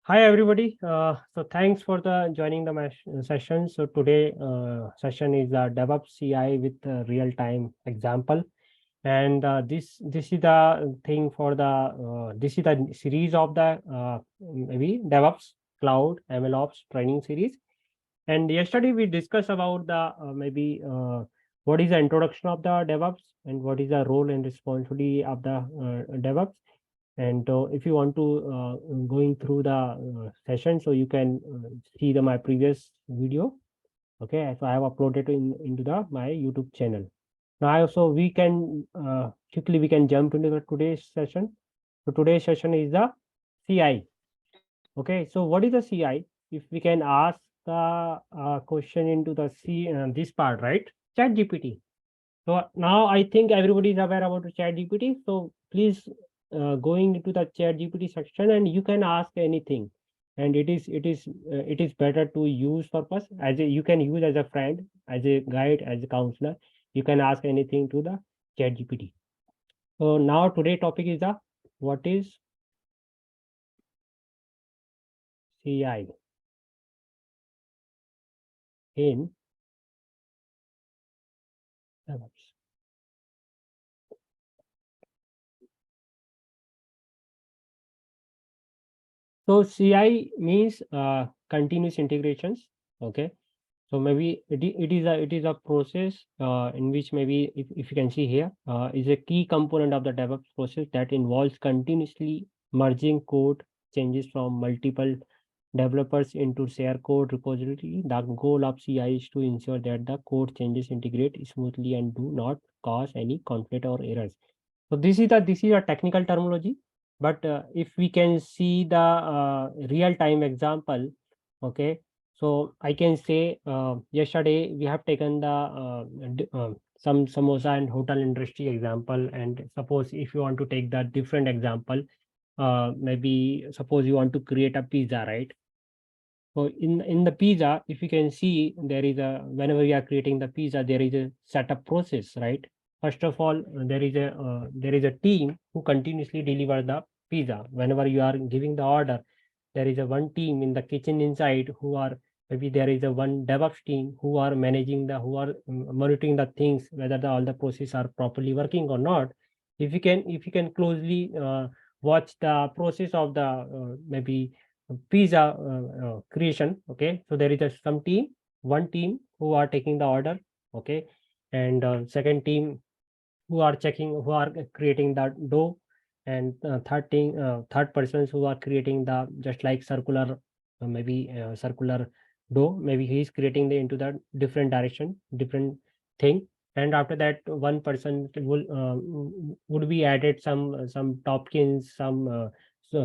Hi everybody. So thanks for the joining the session. So today session is the DevOps CI with real time example, and this is the thing for the this is the series of the maybe DevOps Cloud MLOps training series. And yesterday we discussed about the maybe what is the introduction of the DevOps and what is the role and responsibility of the DevOps. And if you want to going through the session, so you can see my previous video. Okay, so I have uploaded into the my YouTube channel. Now I also we can quickly we can jump into the today's session. So today's session is the CI. Okay, so what is the CI? If we can ask the question into the this part, right? Chat GPT. So now I think everybody is aware about the Chat GPT. So please going into the Chat GPT section and you can ask anything. And it is better to use purpose as you can use as a friend, as a guide, as a counselor. You can ask anything to the Chat GPT. So now today topic is the what is CI in DevOps. So CI means continuous integrations. Okay. So maybe it is a process in which maybe if you can see here is a key component of the DevOps process that involves continuously merging code changes from multiple developers into share code repository. The goal of CI is to ensure that the code changes integrate smoothly and do not cause any conflict or errors. So this is a technical terminology, but if we can see the real time example, okay. So I can say yesterday we have taken the some samosa and hotel industry example, and suppose if you want to take the different example, maybe suppose you want to create a pizza, right? So in the pizza, if you can see, there is a whenever we are creating the pizza, there is a setup process, right? First of all, there is a team who continuously deliver the pizza. Whenever you are giving the order, there is a one team in the kitchen inside who are maybe there is a one DevOps team who are managing the who are monitoring the things whether all the processes are properly working or not. If you can closely watch the process of the maybe pizza creation. Okay, so there is some team, one team who are taking the order. Okay, and second team who are checking, who are creating the dough, and third persons who are creating the just like circular maybe circular dough, maybe he is creating the into the different direction, different thing. And after that one person will would be added some topkins, some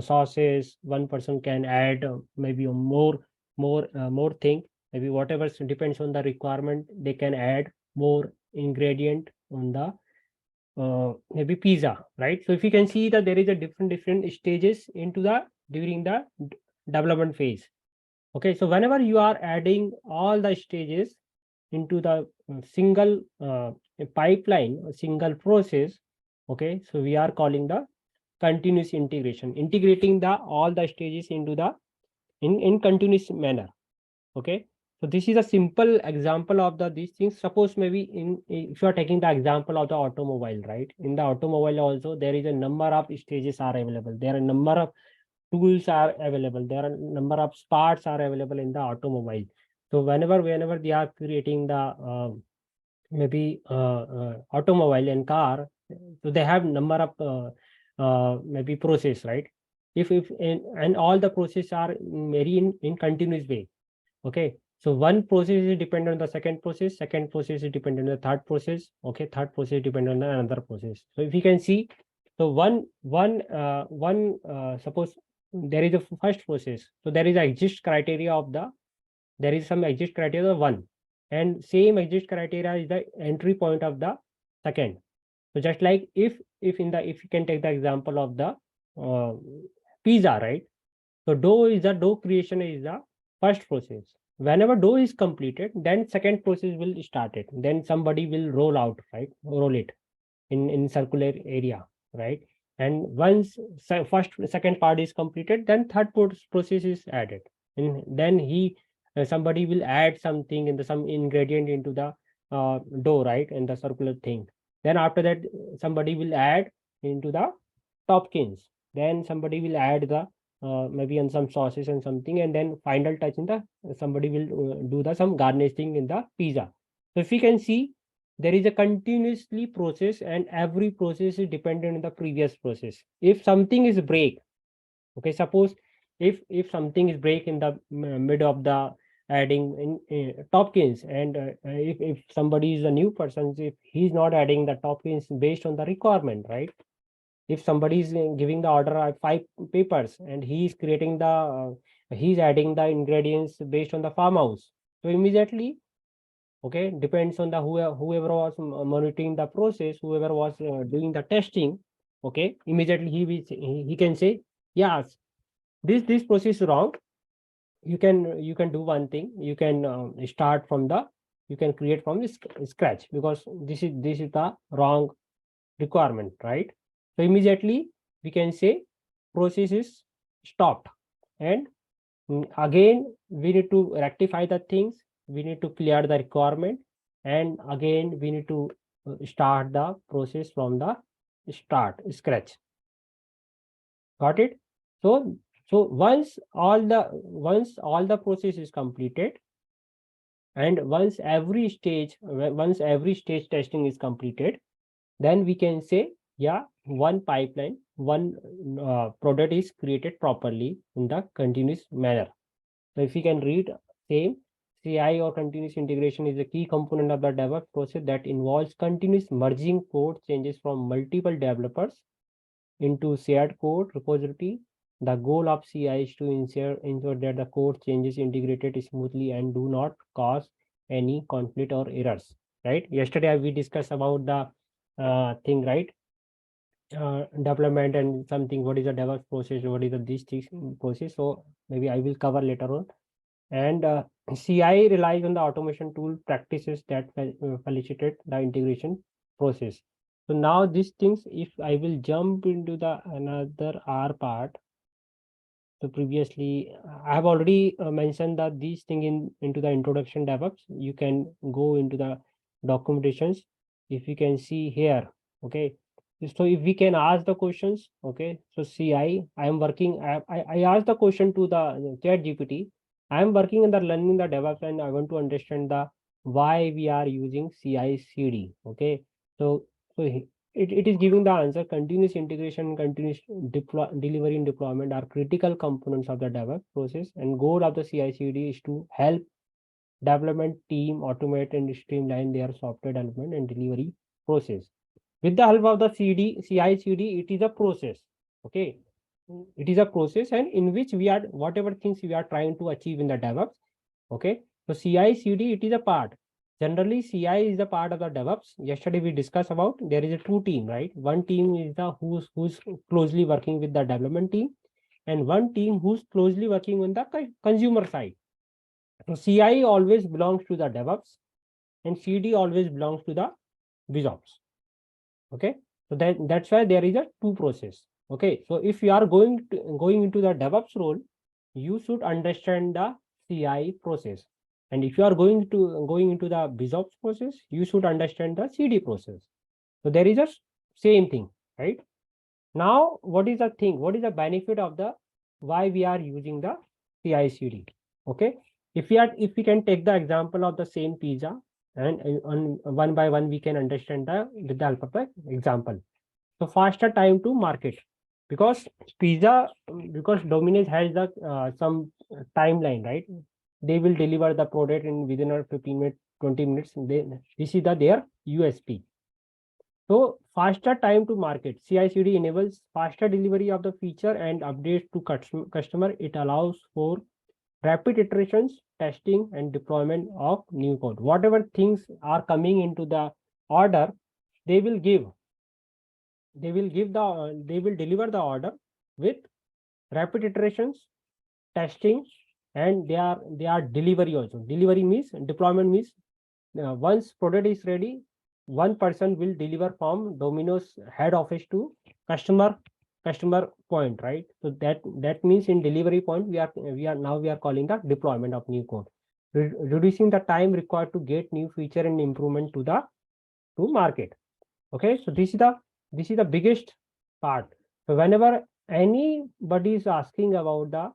sauces. One person can add maybe a more thing, maybe whatever depends on the requirement, they can add more ingredient on the maybe pizza, right? So if you can see that there is a different stages into the during the development phase. Okay, so whenever you are adding all the stages into the single pipeline, a single process, okay, so we are calling the continuous integration, integrating the all the stages into the in continuous manner. Okay, so this is a simple example of the these things. Suppose maybe in if you are taking the example of the automobile, right? In the automobile also there is a number of stages are available, there are a number of tools are available, there are number of parts are available in the automobile. So whenever they are creating the maybe automobile and car, so they have number of maybe process, right? If and all the process are very in continuous way. Okay, so one process is dependent on the second process is dependent on the third process. Okay, third process dependent on another process. So if you can see, so suppose there is a first process, so there is a exist criteria of the, there is some exist criteria of one, and same exist criteria is the entry point of the second. So just like if you can take the example of the uh, pizza, right? So dough creation is the first process. Whenever dough is completed, then second process will start it. Then somebody will roll out, right? Roll it in circular area, right? And once first second part is completed, then third process is added, and then somebody will add something in the some ingredient into the dough, right, and the circular thing. Then after that, somebody will add into the topkins. Then somebody will add the maybe on some sauces and something, and then final touch in the somebody will do the some garnishing in the pizza. So if you can see, there is a continuously process, and every process is dependent on the previous process. If something is break, okay, suppose if something is break in the mid of the adding in topkins, and if somebody is a new person, if he's not adding the topkins based on the requirement, right? If somebody is giving the order at 5 papers, and he's creating the he's adding the ingredients based on the farmhouse, so immediately, okay, depends on the whoever was monitoring the process, whoever was doing the testing, okay, immediately he can say, yes, this process is wrong. You can do one thing. You can start from the, you can create from the scratch, because this is the wrong requirement, right? So immediately we can say process is stopped, and again we need to rectify the things, we need to clear the requirement, and again we need to start the process from the start scratch. Got it? So once all the process is completed, and once every stage testing is completed, then we can say, yeah, one pipeline, one product is created properly in the continuous manner. So if we can read same, CI or continuous integration is a key component of the DevOps process that involves continuous merging code changes from multiple developers into shared code repository. The goal of CI is to ensure that the code changes integrated smoothly and do not cause any conflict or errors. Right? Yesterday we discussed about the thing, right? Development and something. What is the DevOps process? What is the this process? So maybe I will cover later on. And CI relies on the automation tool practices that facilitate the integration process. So now these things, if I will jump into the another R part, so previously I have already mentioned that these thing into the introduction DevOps. You can go into the documentations. If you can see here, okay. So if we can ask the questions, okay. So I am working. I asked the question to the Chat GPT. I am working on the learning the DevOps, and I want to understand the why we are using CI/CD. Okay. So it is giving the answer. Continuous integration, continuous delivery and deployment are critical components of the DevOps process, and goal of the CI/CD is to help development team automate and streamline their software development and delivery process. With the help of the CI/CD, it is a process. Okay, it is a process, and in which we are whatever things we are trying to achieve in the DevOps. Okay, so CI/CD, it is a part. Generally, CI is the part of the DevOps. Yesterday we discussed about there is a two team, right? One team is the who's closely working with the development team, and one team who's closely working on the consumer side. So CI always belongs to the DevOps, and CD always belongs to the BizOps. Okay, so that's why there is a two process. Okay, so if you are going into the DevOps role, you should understand the CI process, and if you are going into the BizOps process, you should understand the CD process. So there is a same thing, right? Now, what is the thing? What is the benefit of the why we are using the CI/CD? Okay, if we can take the example of the same pizza, and on one by one we can understand with the help of the example. So faster time to market, because because Domino's has the some timeline, right? They will deliver the product in within a 15 minutes, 20 minutes. This is their USP. So faster time to market. CI/CD enables faster delivery of the feature and updates to customer. It allows for rapid iterations, testing, and deployment of new code. Whatever things are coming into the order, they will give. They will deliver the order with rapid iterations, testing, and they are delivery also. Delivery means deployment means once product is ready, one person will deliver from Domino's head office to customer customer point, right? So that means in delivery point we are calling the deployment of new code, reducing the time required to get new feature and improvement to market. Okay, so this is the biggest part. So whenever anybody is asking about the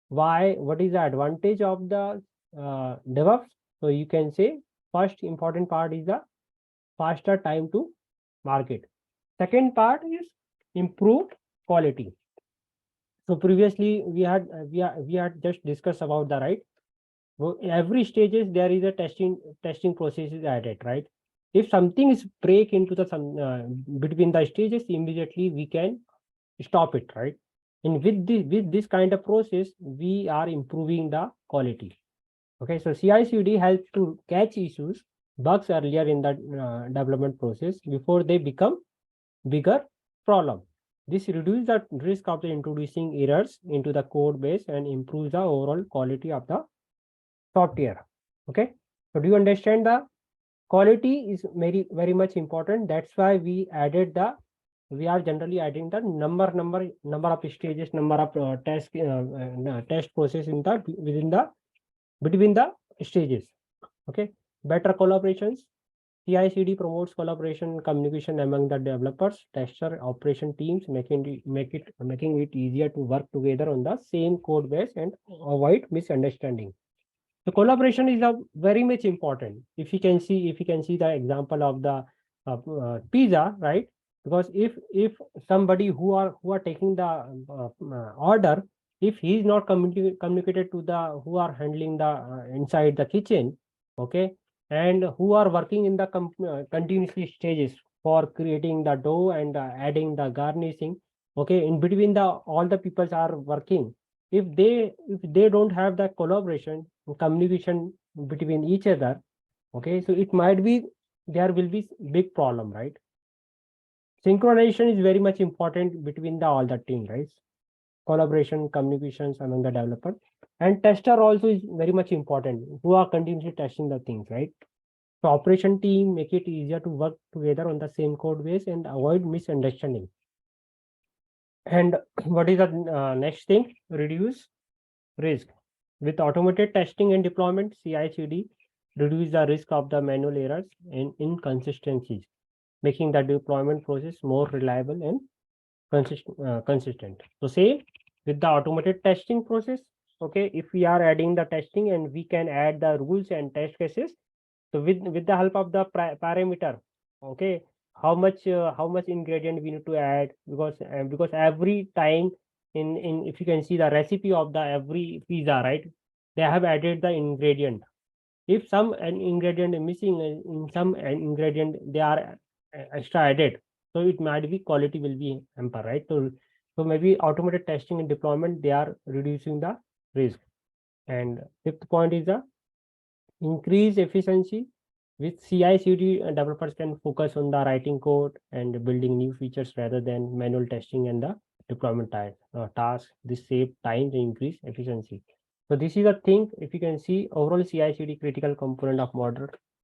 what is the advantage of the DevOps, so you can say first important part is the faster time to market. Second part is improved quality. So previously we had just discussed about the right. So every stages there is a testing process is added, right? If something is break into the some between the stages, immediately we can stop it, right? And with this kind of process, we are improving the quality. Okay, so CI/CD helps to catch issues, bugs earlier in the development process before they become bigger problem. This reduces the risk of the introducing errors into the code base and improves the overall quality of the software. Okay, so do you understand the quality is very much important? That's why we are generally adding the number of stages, number of test process in the within the between the stages. Okay, better collaborations. CI/CD promotes collaboration and communication among the developers, tester, operation teams, making it easier to work together on the same code base and avoid misunderstanding. The collaboration is a very much important. If you can see the example of the pizza, right? Because if somebody who are taking the order, if he is not communicated to the who are handling the inside the kitchen, okay, and who are working in the continuously stages for creating the dough and adding the garnishing, okay, in between the all the peoples are working. If they don't have that collaboration communication between each other, okay, so it might be there will be big problem, right? Synchronization is very much important between the all the team, right? Collaboration communications among the developer and tester also is very much important, who are continuously testing the things, right? So operation team make it easier to work together on the same code base and avoid misunderstanding. And what is the next thing? Reduce risk. With automated testing and deployment, CI/CD reduce the risk of the manual errors and inconsistencies, making the deployment process more reliable and consistent. So say with the automated testing process, okay, if we are adding the testing and we can add the rules and test cases, so with the help of the parameter, okay, how much ingredient we need to add, because every time in if you can see the recipe of the every pizza, right, they have added the ingredient. If some an ingredient is missing, in some an ingredient they are extra added, so it might be quality will be hamper, right? So maybe automated testing and deployment, they are reducing the risk. And fifth point is the increase efficiency. With CI/CD, developers can focus on the writing code and building new features rather than manual testing and the deployment task. This save time and increase efficiency. So this is a thing. If you can see, overall CI/CD critical component of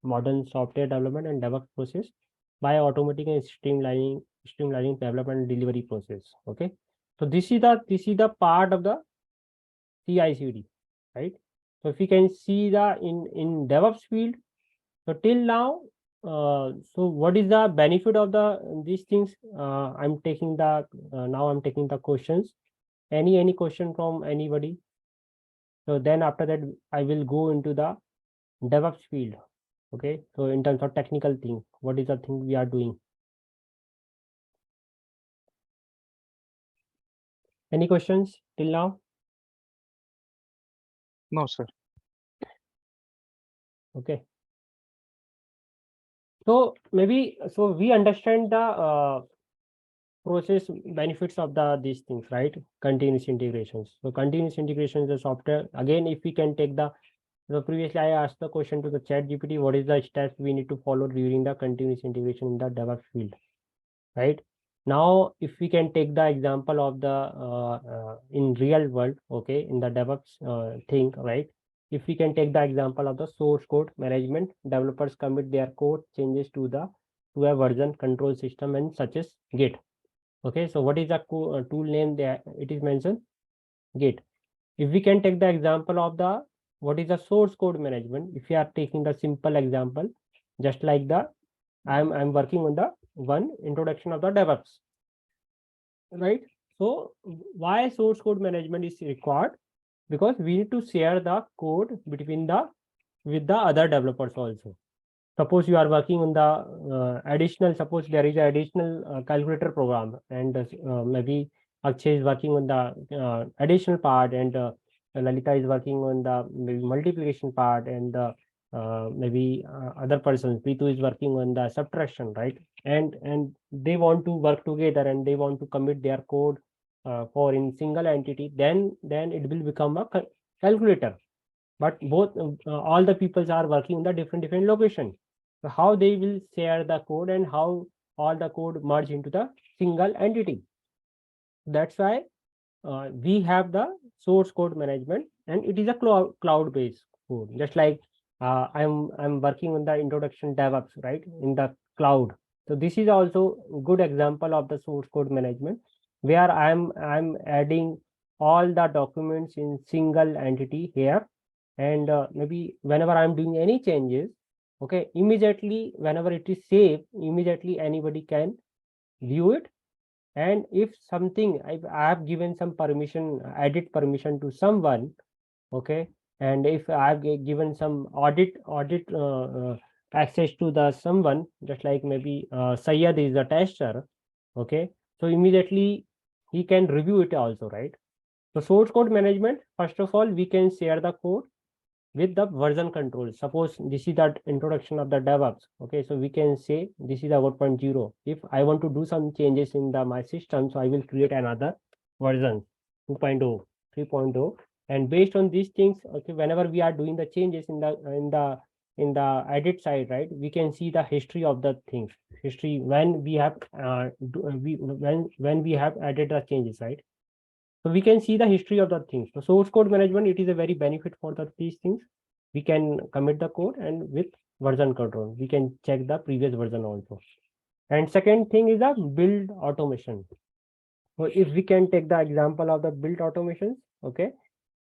modern software development and DevOps process by automating and streamlining development and delivery process. Okay, so this is the part of the CI/CD, right? So if you can see the in DevOps field, so till now, so what is the benefit of these things? I'm taking the now I'm taking the questions. Any question from anybody? So then after that, I will go into the DevOps field. Okay. So in terms of technical thing, what is the thing we are doing? Any questions till now? No, sir. Okay. So maybe so we understand the process benefits of these things, right? Continuous integrations. So continuous integration is the software. Again, if we can take the so previously I asked the question to the chat GPT, what is the steps we need to follow during the continuous integration in the DevOps field, right? Now, if we can take the example of the in real world, okay, in the DevOps thing, right? If we can take the example of the source code management, developers commit their code changes to a version control system and such as Git. Okay, so what is the tool name there? It is mentioned Git. If we can take the example of the what is the source code management, if you are taking the simple example, just like the I'm working on the one introduction of the DevOps, right? So why source code management is required? Because we need to share the code between the with the other developers also. Suppose you are working on the additional, suppose there is an additional calculator program, and maybe Akshay is working on the additional part, and Lalita is working on the maybe multiplication part, and maybe other person Pritu is working on the subtraction, right? And they want to work together, and they want to commit their code for in single entity, then it will become a calculator. But both all the peoples are working in the different location. So how they will share the code, and how all the code merge into the single entity? That's why we have the source code management, and it is a cloud based code. Just like I'm working on the introduction DevOps, right, in the cloud. So this is also a good example of the source code management, where I'm adding all the documents in single entity here, and maybe whenever I'm doing any changes, okay, immediately whenever it is saved, immediately anybody can view it. And if something I have given some permission, edit permission to someone, okay, and if I have given some audit access to the someone, just like maybe Sayyad is a tester, okay, so immediately he can review it also, right? So source code management, first of all, we can share the code with the version control. Suppose this is the introduction of the DevOps. Okay, so we can say this is the 1.0. If I want to do some changes in the my system, so I will create another version 2.0, 3.0, and based on these things, okay, whenever we are doing the changes in the edit side, right, we can see the history of the things, history when we have when we have added the changes, right? So we can see the history of the things. So source code management, it is a very benefit for these things. We can commit the code, and with version control, we can check the previous version also. And second thing is the build automation. So if we can take the example of the build automations, okay.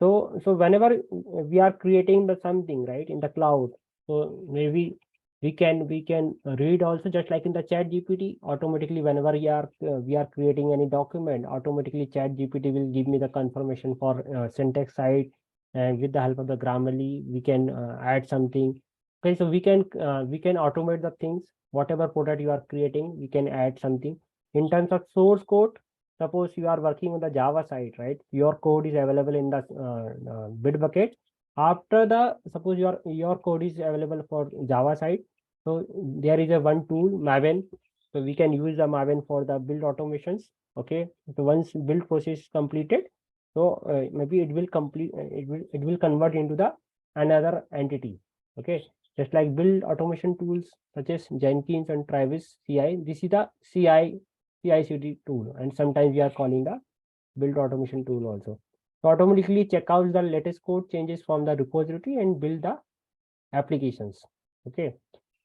So whenever we are creating the something, right, in the cloud, so maybe we can read also, just like in the chat GPT, automatically whenever we are creating any document, automatically chat GPT will give me the confirmation for syntax side, and with the help of the Grammarly we can add something. Okay, so we can automate the things. Whatever product you are creating, we can add something. In terms of source code, suppose you are working on the Java side, right? Your code is available in the Bitbucket. After the, suppose your code is available for Java side, so there is a one tool, Maven. So we can use the Maven for the build automations. Okay, so once build process is completed, so maybe it will complete. It will convert into the another entity. Okay, just like build automation tools such as Jenkins and Travis CI. This is the CI/CD tool, and sometimes we are calling the build automation tool also. So automatically check out the latest code changes from the repository and build the applications. Okay,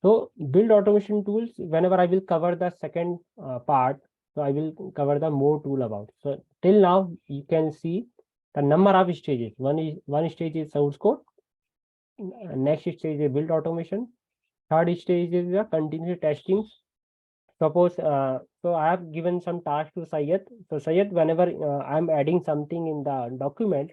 so build automation tools, whenever I will cover the second part, so I will cover the more tool about. So till now you can see the number of stages. One stage is source code, next stage is build automation, third stage is the continuous testing. Suppose so I have given some task to Sayed. So Sayed, whenever I'm adding something in the document,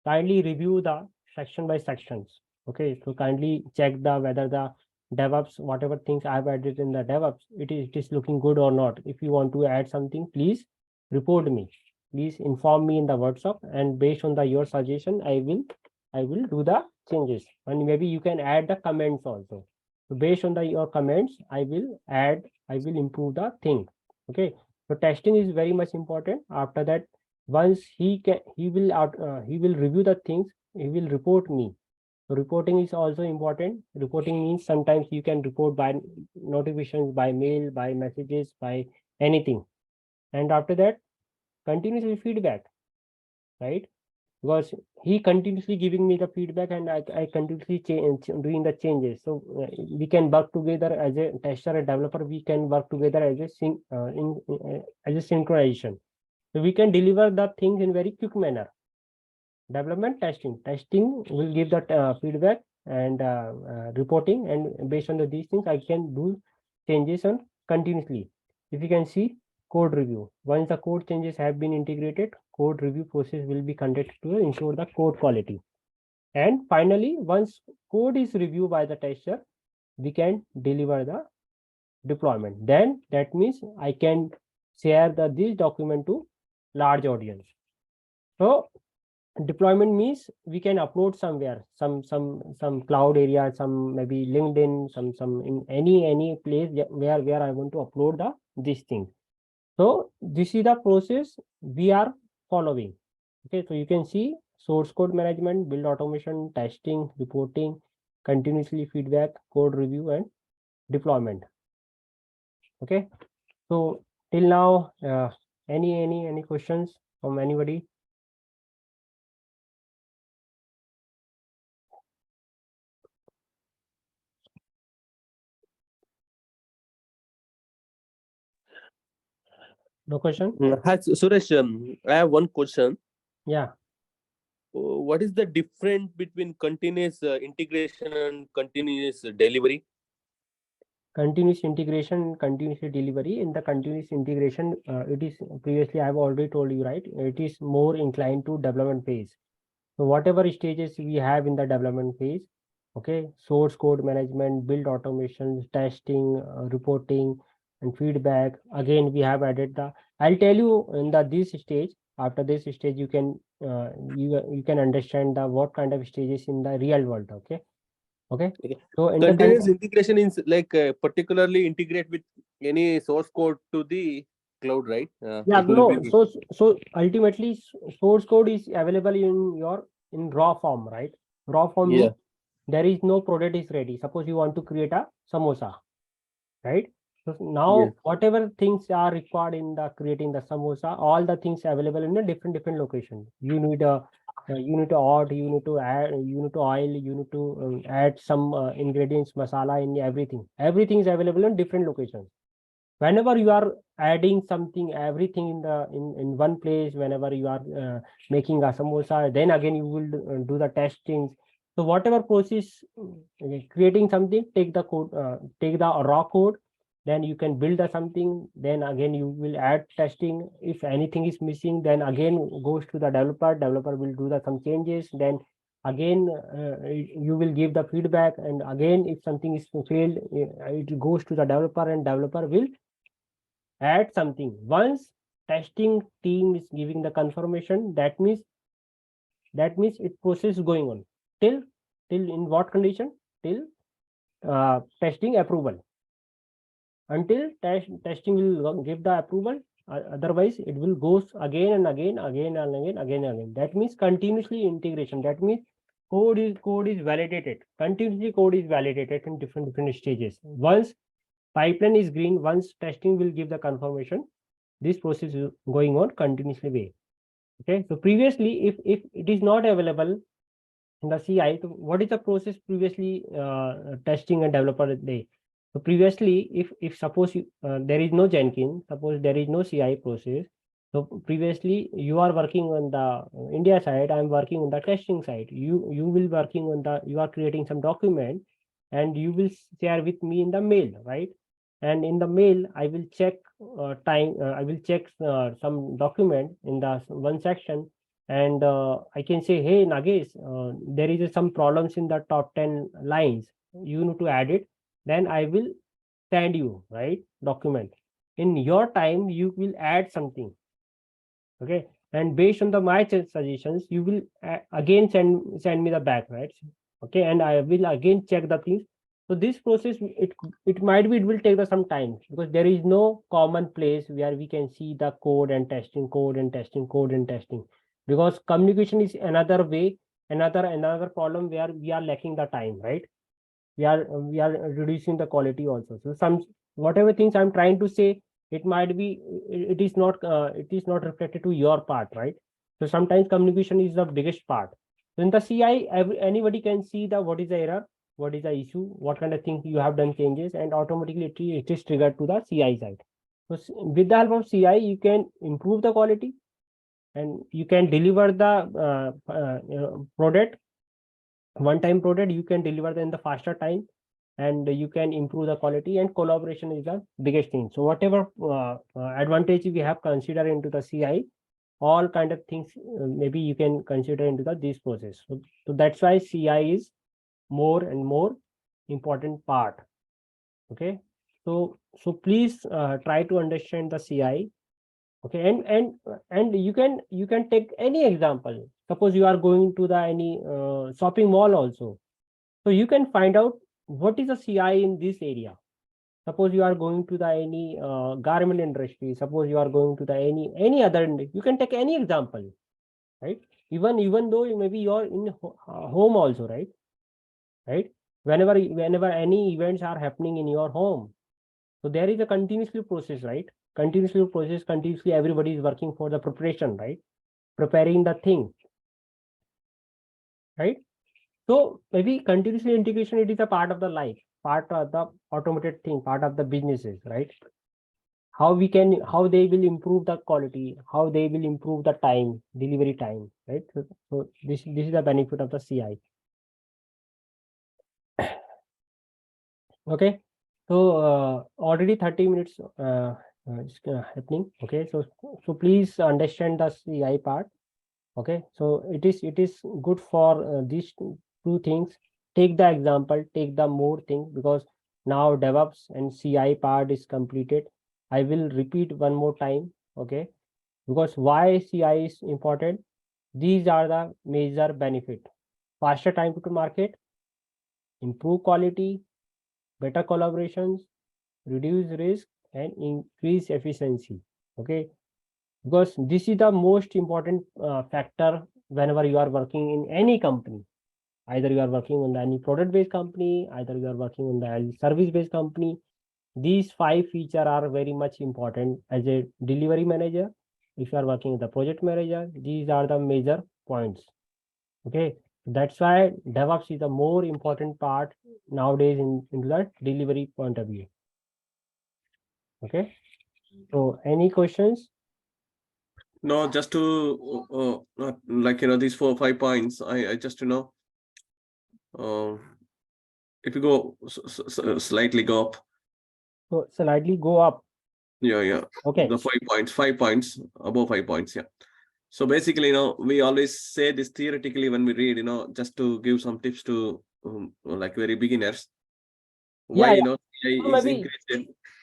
kindly review the section by sections. Okay, so kindly check the whether the DevOps, whatever things I've added in the DevOps, it is looking good or not. If you want to add something, please report me. Please inform me in the workshop, and based on the your suggestion, I will do the changes. And maybe you can add the comments also. So based on the your comments, I will improve the thing. Okay. So testing is very much important. After that, once he will review the things, he will report me. So reporting is also important. Reporting means sometimes you can report by notifications, by mail, by messages, by anything. And after that, continuously feedback, right? because he continuously giving me the feedback and I continuously doing the changes. So we can work together as a tester and developer. We can work together as a as a synchronization. So we can deliver the things in very quick manner. Development, testing will give that feedback and reporting, and based on these things I can do changes on continuously. If you can see code review, once the code changes have been integrated, code review process will be conducted to ensure the code quality. And finally, once code is reviewed by the tester, we can deliver the deployment. Then that means I can share this document to large audience. So deployment means we can upload somewhere, some cloud area, some maybe LinkedIn, some in any place where I want to upload this thing. So this is the process we are following. Okay, so you can see source code management, build automation, testing, reporting, continuously feedback, code review, and deployment. Okay, so till now, any questions from anybody? No question? Hi, Suresh. I have one question. Yeah. What is the difference between continuous integration and continuous delivery? Continuous integration, continuous delivery. In the continuous integration, it is previously I have already told you, right? It is more inclined to development phase. So whatever stages we have in the development phase, okay, source code management, build automation, testing, reporting, and feedback. Again, we have added the. I'll tell you in this stage. After this stage, you can you can understand the what kind of stages in the real world. Okay. Okay. So in the Continuous integration is like particularly integrate with any source code to the cloud, right? yeah, It will no. be. So ultimately, source code is available in raw form, right? Raw form means Yeah. there is no product is ready. Suppose you want to create a samosa, right? So Yes. now whatever things are required in the creating the samosa, all the things available in a different location. You need to add, you need to add, you need to oil, you need to add some ingredients, masala in everything. Everything is available in different locations. Whenever you are adding something, everything in one place, whenever you are making a samosa, then again you will do the testings. So whatever process creating something, take the code, take the raw code, then you can build something, then again you will add testing. If anything is missing, then again goes to the developer will do some changes, then again you will give the feedback, and again if something is failed, it goes to the developer and developer will add something. Once testing team is giving the confirmation, that means it process going on till in what condition, till testing approval. Until testing will give the approval, otherwise it will goes again and again. That means continuously integration. That means code is validated continuously. Code is validated in different stages. Once pipeline is green, once testing will give the confirmation, this process is going on continuously way. Okay, so previously if it is not available in the CI, so what is the process previously testing and developer day? So previously, if suppose there is no Jenkins, suppose there is no CI process. So previously you are working on the India side, I am working on the testing side. You will working on you are creating some document, and you will share with me in the mail, right? And in the mail, I will check time. I will check some document in the one section, and I can say, hey Nagesh, there is some problems in the top 10 lines. You need to add it. Then I will send you, right, document. In your time, you will add something. Okay, and based on my suggestions, you will again send me the back, right? Okay, and I will again check the things. So this process, it might be, it will take some time, because there is no common place where we can see the code and testing, because communication is another way, another problem where we are lacking the time, right? We are reducing the quality also. So some whatever things I'm trying to say, it might be, it is not reflected to your part, right? So sometimes communication is the biggest part. So in the CI, anybody can see the what is the error, what is the issue, what kind of things you have done changes, and automatically it is triggered to the CI side. So with the help of CI, you can improve the quality, and you can deliver the product, one-time product. You can deliver them in the faster time, and you can improve the quality. And collaboration is the biggest thing. So whatever advantage we have considered into the CI, all kind of things maybe you can consider into this process. So that's why CI is more and more important part. Okay, so please try to understand the CI. Okay, and you can take any example. Suppose you are going to the any shopping mall also, so you can find out what is the CI in this area. Suppose you are going to the any garment industry, suppose you are going to the any other industry, you can take any example, right? Even though maybe you are in home also, right? Whenever any events are happening in your home, so there is a continuously process, right? Continuously everybody is working for the preparation, right? Preparing the thing, right? So maybe continuously integration, it is a part of the life, part of the automated thing, part of the businesses, right? How they will improve the quality, how they will improve the time, delivery time, right? So this is the benefit of the CI. Okay, so already 30 minutes is happening. Okay, so please understand the CI part. Okay, so it is good for these two things. Take the example, take the more thing, because now DevOps and CI part is completed. I will repeat one more time. Okay, because why CI is important? These are the major benefit: faster time to market, improve quality, better collaborations, reduce risk, and increase efficiency. Okay, because this is the most important factor whenever you are working in any company. Either you are working on any product based company, either you are working on the service based company. These 5 features are very much important. As a delivery manager, if you are working with the project manager, these are the major points. Okay, that's why DevOps is a more important part nowadays into the delivery point of view. Okay, so any questions? No, just to like these 4 or 5 points. I just if you go slightly go up. So slightly go up. Yeah. Okay. The 5 points, above 5 points. Yeah. So basically, we always say this theoretically when we read, just to give some tips to like very beginners. Why, is increased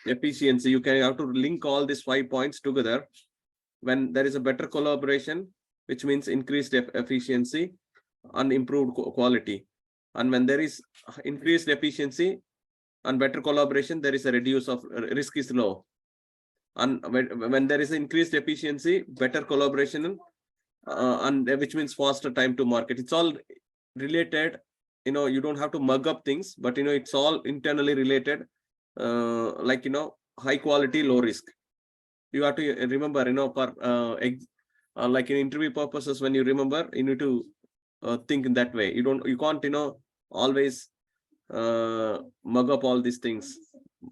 efficiency. You can have to link all these 5 points together. When there is a better collaboration, which means increased efficiency and improved quality. And when there is increased efficiency and better collaboration, there is a reduce of risk is low. And when there is increased efficiency, better collaboration, and which means faster time to market. It's all related. You don't have to mug up things, but it's all internally related. Like high quality, low risk. You have to remember, for like in interview purposes, when you remember, you need to think in that way. You can't always mug up all these things.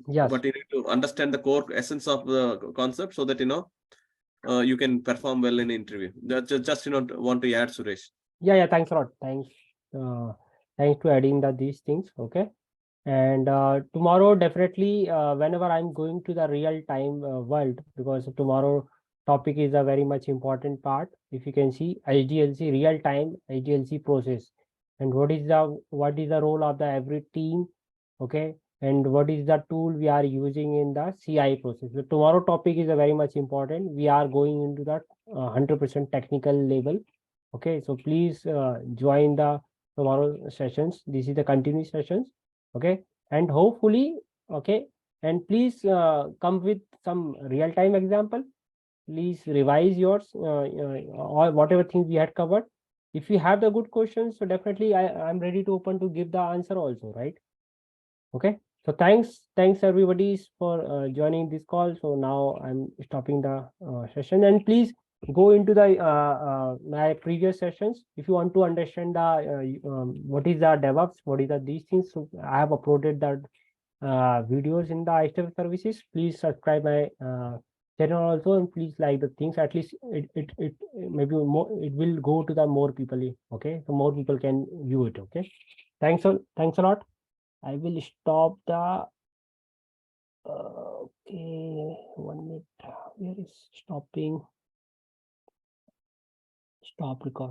Yes. But you need to understand the core essence of the concept, so that you can perform well in interview. Just want to add, Suresh. Yeah, thanks a lot. Thanks to adding these things. Okay, and tomorrow definitely whenever I'm going to the real time world, because tomorrow topic is a very much important part. If you can see HDLC, real time HDLC process, and what is the role of the every team. Okay, and what is the tool we are using in the CI process. So tomorrow topic is a very much important. We are going into that 100% technical level. Okay, so please join the tomorrow sessions. This is the continuous sessions. Okay, and hopefully, okay, and please come with some real-time example. Please revise yours or whatever things we had covered. If you have the good questions, so definitely I'm ready to open to give the answer also, right? Okay, so thanks everybody for joining this call. So now I'm stopping the session, and please go into the my previous sessions. If you want to understand the what is the DevOps, what is the these things, so I have uploaded that videos in the ISTF services. Please subscribe my channel also, and please like the things. At least it maybe more, it will go to the more people. Okay, so more people can view it. Okay, thanks a lot. I will stop the okay, 1 minute. Where is stopping? Stop record.